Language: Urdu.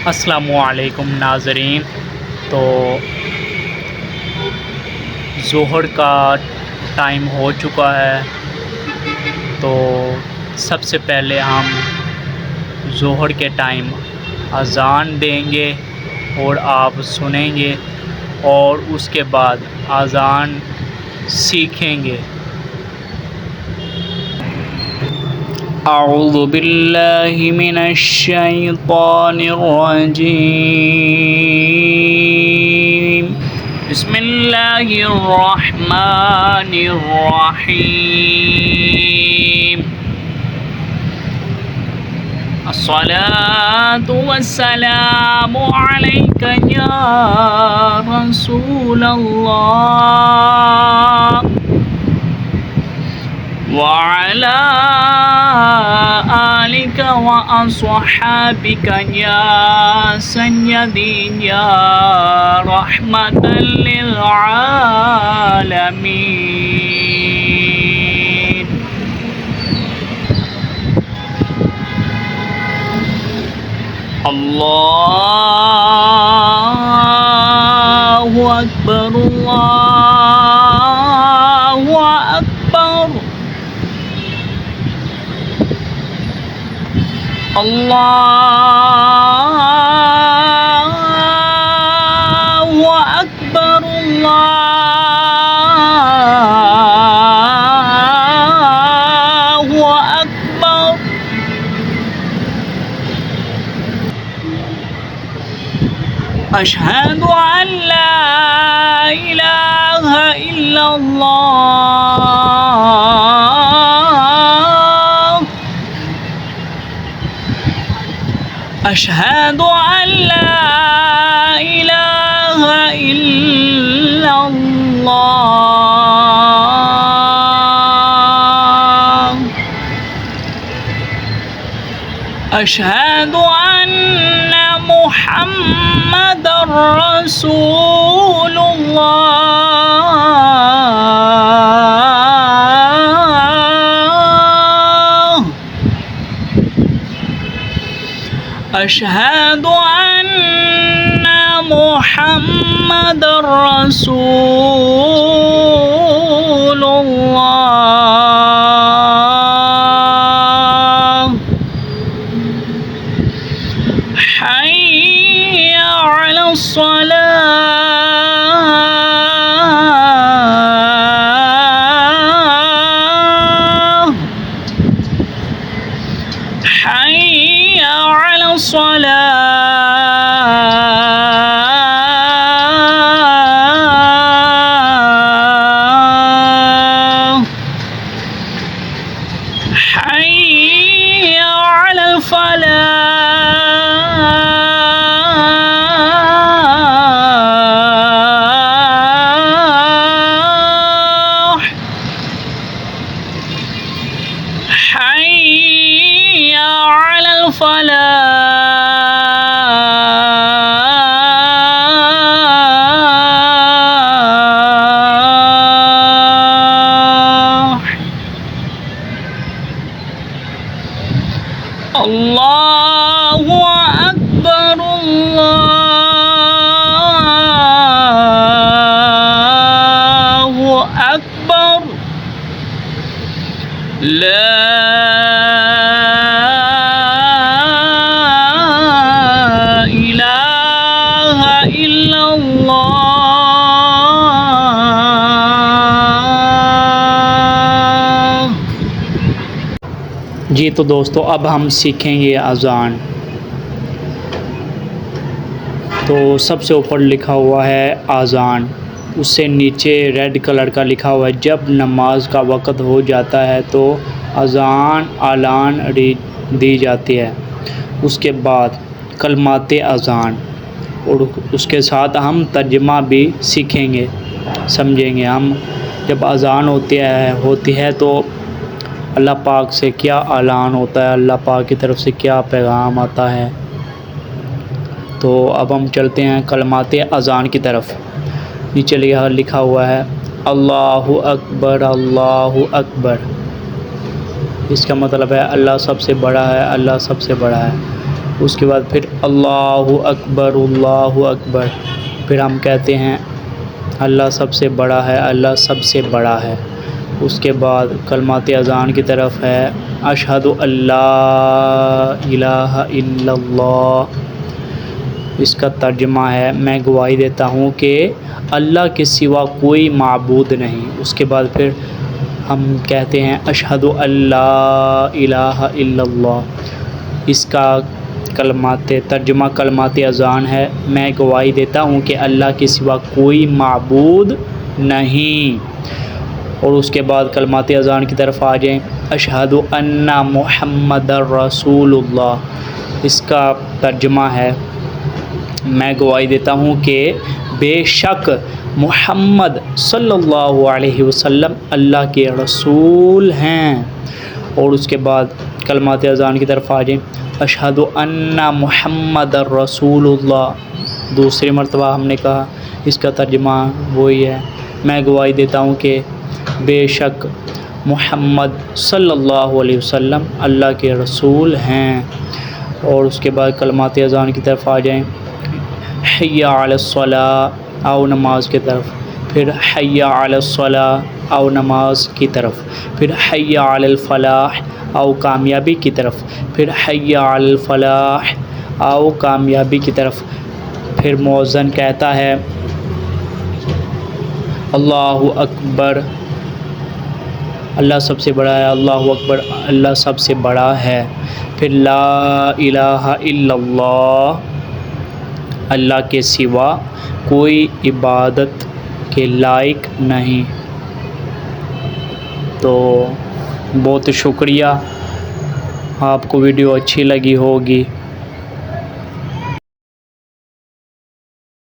السلام علیکم ناظرین، تو ظہر کا ٹائم ہو چکا ہے، تو سب سے پہلے ہم ظہر کے ٹائم اذان دیں گے اور آپ سنیں گے، اور اس کے بعد اذان سیکھیں گے۔ اعوذ باللہ من الشیطان الرجیم، بسم اللہ الرحمن الرحیم۔ الصلاۃ والسلام علیک یا رسول اللہ وعلی آلک واصحابک یا سیدی یا رحمۃ للعالمین۔ اللہ اکبر، اللہ اکبر، اللہ اکبر، اللہ اکبر۔ اشہد ان لا الہ الا اللہ، اشہد ان لا الہ الا اللہ، اشہد ان محمد رسول اللہ، اشہد ان محمد رسول اللہ۔ حی علی الصلاۃ، حی علی الصلاۃ، حی علی الفلاح، حی علی الفلاح۔ اللہ اکبر، اللہ اکبر، لا الہ الا اللہ۔ جی تو دوستو، اب ہم سیکھیں گے اذان۔ تو سب سے اوپر لکھا ہوا ہے اذان، اس سے نیچے ریڈ کلر کا لکھا ہوا ہے جب نماز کا وقت ہو جاتا ہے تو اذان اعلان دی جاتی ہے۔ اس کے بعد کلمات اذان، اور اس کے ساتھ ہم ترجمہ بھی سیکھیں گے، سمجھیں گے۔ ہم جب اذان ہوتی ہے تو اللہ پاک سے کیا اعلان ہوتا ہے، اللہ پاک کی طرف سے کیا پیغام آتا ہے۔ تو اب ہم چلتے ہیں کلمات اذان کی طرف۔ نیچے لکھا ہوا ہے اللہ اکبر، اللہ اکبر۔ اس کا مطلب ہے اللہ سب سے بڑا ہے، اللہ سب سے بڑا ہے۔ اس کے بعد پھر اللہ اکبر اللہ اکبر، پھر ہم کہتے ہیں اللہ سب سے بڑا ہے، اللہ سب سے بڑا ہے۔ اس کے بعد کلمات اذان کی طرف ہے، اشہد اللہ الہ الا اللہ، اس کا ترجمہ ہے میں گواہی دیتا ہوں کہ اللہ کے سوا کوئی معبود نہیں۔ اس کے بعد پھر ہم کہتے ہیں اشہد اللہ الہ الا اللہ، اس کا ترجمہ کلمات اذان ہے میں گواہی دیتا ہوں کہ اللہ کے سوا کوئی معبود نہیں۔ اور اس کے بعد کلمات اذان کی طرف آ جائیں، اشہد ان محمد رسول اللہ، اس کا ترجمہ ہے میں گواہی دیتا ہوں کہ بے شک محمد صلی اللہ علیہ وسلم اللہ کے رسول ہیں۔ اور اس کے بعد کلمات اذان کی طرف آ جائیں، اشہد ان محمد رسول اللہ، دوسری مرتبہ ہم نے کہا، اس کا ترجمہ وہی ہے میں گواہی دیتا ہوں کہ بے شک محمد صلی اللہ علیہ وسلم اللہ کے رسول ہیں۔ اور اس کے بعد کلمات اذان کی طرف آ جائیں، حی علی الصلاۃ، آؤ نماز کی طرف، پھر حی علی الصلاۃ، آؤ نماز کی طرف، پھر حی علی الفلاح، آؤ کامیابی کی طرف، پھر حی علی الفلاح، آؤ کامیابی کی طرف۔ پھر مؤذن کہتا ہے اللہ اکبر، اللہ سب سے بڑا ہے، اللہ اکبر، اللہ سب سے بڑا ہے۔ پھر لا الہ الا اللہ، اللہ کے سوا کوئی عبادت کے لائق نہیں۔ تو بہت شکریہ، آپ کو ویڈیو اچھی لگی ہوگی۔